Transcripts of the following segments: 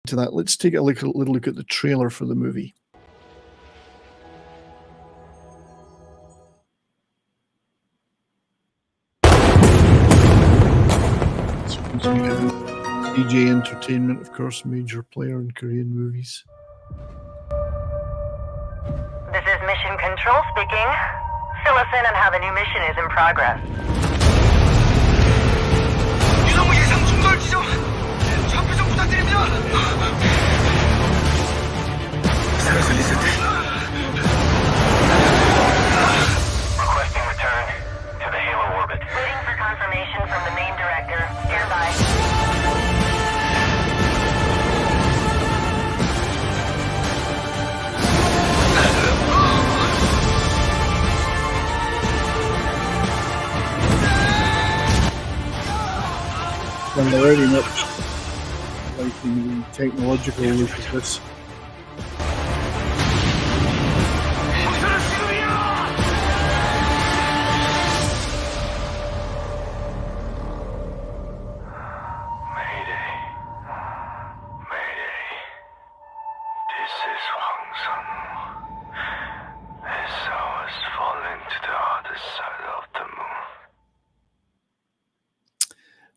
to that, let's take a little look at the trailer for the movie. DJ Entertainment, of course, major player in Korean movies. This is Mission Control speaking. Fill us in on how the new mission is in progress. 유성우 예상 충돌 지점. 좌표 좀 부탁드립니다. Requesting return to the Halo orbit. Waiting for confirmation from the main director. Standby. And very much liking the technological look of this. Mayday. Mayday. This is Hwang Sun. This hour has fallen to the other side of the moon.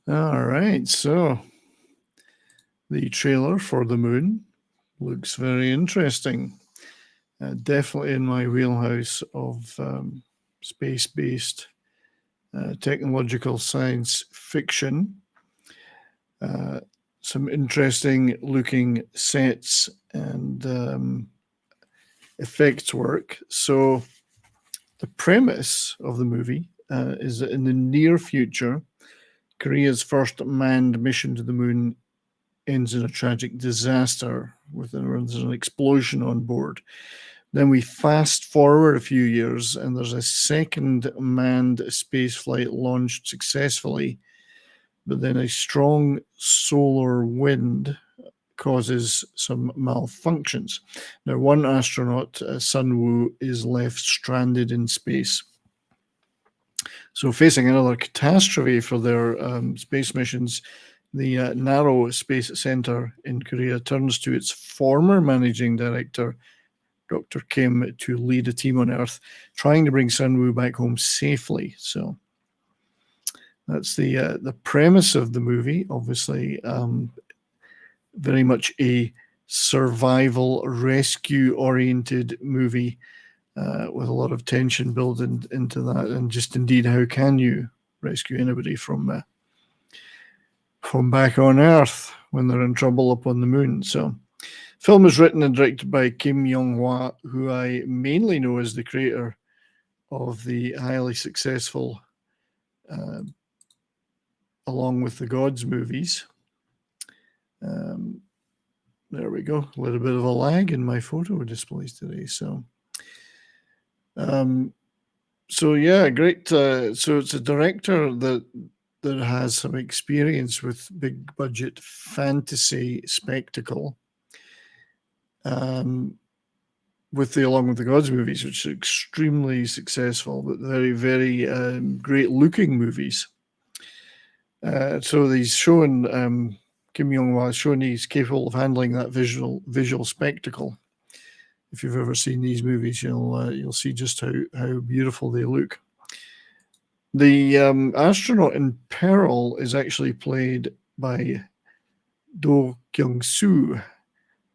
All right, so the trailer for The Moon looks very interesting. Definitely in my wheelhouse of space-based technological science fiction. Some interesting looking sets and effects work. So the premise of the movie is that in the near future, Korea's first manned mission to the moon ends in a tragic disaster with an explosion on board. Then we fast forward a few years and there's a second manned space flight launched successfully, but then a strong solar wind causes some malfunctions. Now, one astronaut, Sun-woo, is left stranded in space. So facing another catastrophe for their space missions, the Narrow Space Center in Korea turns to its former managing director, Dr. Kim, to lead a team on Earth, trying to bring Sun-woo back home safely. So that's the premise of the movie. Obviously, very much a survival rescue-oriented movie. With a lot of tension built into that, and just indeed, how can you rescue anybody from back on Earth when they're in trouble up on the moon? So, film is written and directed by Yong-Hwa, who I mainly know as the creator of the highly successful Along with the Gods movies. There we go. A little bit of a lag in my photo displays today. So yeah, great. So it's a director that has some experience with big budget fantasy spectacle. With the Along with the Gods movies, which are extremely successful, but very, very great looking movies. So he's shown Kim Yong-Hwa has shown he's capable of handling that visual spectacle. If you've ever seen these movies, you'll see just how beautiful they look. The astronaut in peril is actually played by Do Kyung-soo.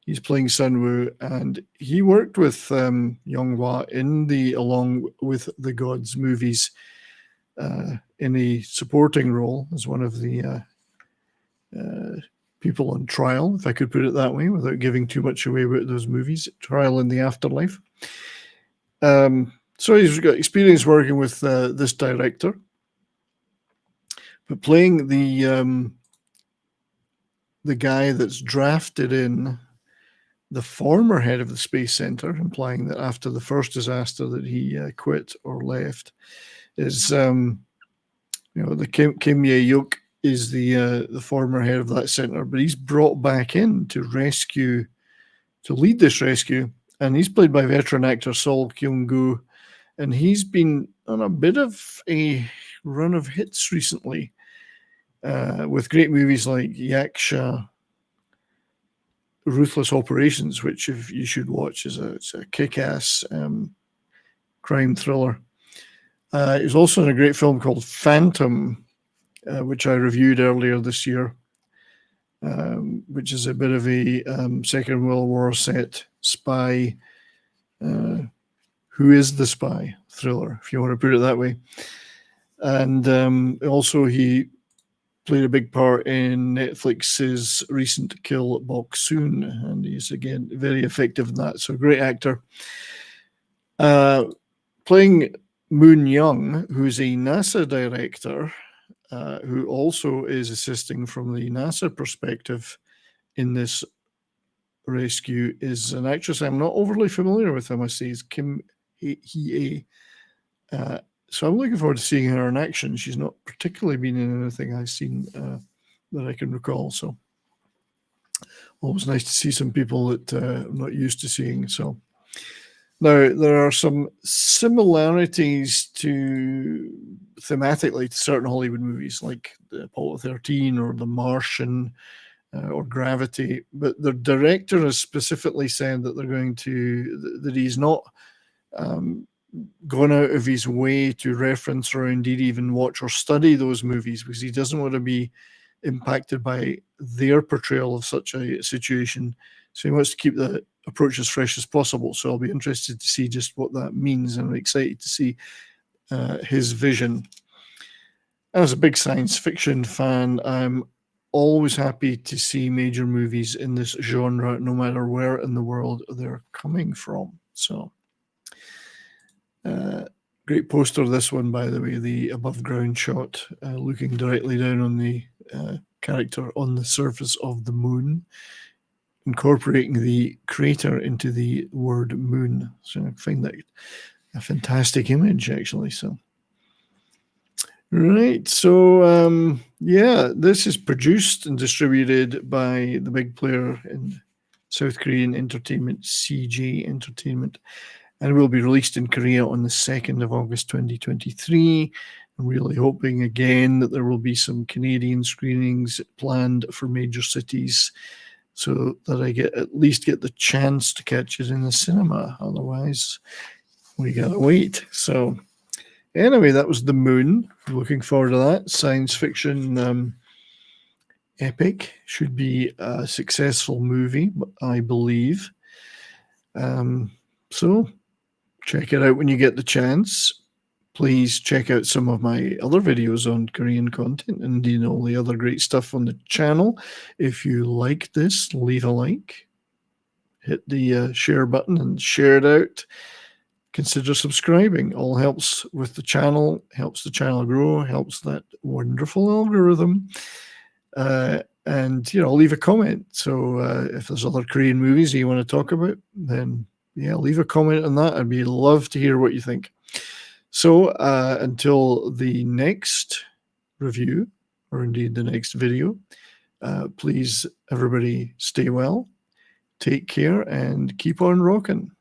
He's playing Sun-woo, and he worked with Yong-Hwa in the Along with the Gods movies in a supporting role as one of the people on trial, if I could put it that way, without giving too much away about those movies, Trial in the Afterlife. So he's got experience working with this director, but playing the guy that's drafted in the former head of the Space Center, implying that after the first disaster that he quit or left, is the Kim Ye-yuk is the former head of that center, but he's brought back in to lead this rescue, and he's played by veteran actor Kyun-gu, and he's been on a bit of a run of hits recently with great movies like Yaksha, Ruthless Operations, which you should watch. It's a kick-ass crime thriller. He was also in a great film called Phantom, which I reviewed earlier this year, which is a bit of a Second World War set spy, who is the spy thriller, if you want to put it that way. And also he played a big part in Netflix's recent Kill Bok Soon, and he's, again, very effective in that. So, great actor. Playing Moon Young, who's a NASA director, who also is assisting from the NASA perspective in this rescue, is an actress I'm not overly familiar with, I must say. Is Kim Hee-Ae. So I'm looking forward to seeing her in action. She's not particularly been in anything I've seen that I can recall. So always nice to see some people that I'm not used to seeing. So now there are some similarities thematically to certain Hollywood movies, like the Apollo 13 or The Martian or Gravity. But the director has specifically said that that he's not gone out of his way to reference or indeed even watch or study those movies, because he doesn't want to be impacted by their portrayal of such a situation. So he wants to keep the approach as fresh as possible. So I'll be interested to see just what that means, and I'm excited to see his vision. As a big science fiction fan, I'm always happy to see major movies in this genre, no matter where in the world they're coming from. So great poster, this one, by the way, the above ground shot, looking directly down on the character on the surface of the moon, incorporating the crater into the word moon. So I find that a fantastic image, actually. So, right. So, yeah, this is produced and distributed by the big player in South Korean entertainment, CJ Entertainment, and will be released in Korea on the 2nd of August 2023. I'm really hoping again that there will be some Canadian screenings planned for major cities, so that I at least get the chance to catch it in the cinema. Otherwise, we gotta wait. So anyway, that was The Moon. Looking forward to that. Science fiction epic. Should be a successful movie, I believe. So check it out when you get the chance. Please check out some of my other videos on Korean content and all the other great stuff on the channel. If you like this, leave a like, hit the share button and share it out. Consider subscribing. All helps with the channel, helps the channel grow, helps that wonderful algorithm. And, leave a comment. So if there's other Korean movies you want to talk about, then yeah, leave a comment on that. I'd be love to hear what you think. So until the next review, or indeed the next video, please, everybody, stay well, take care, and keep on rocking.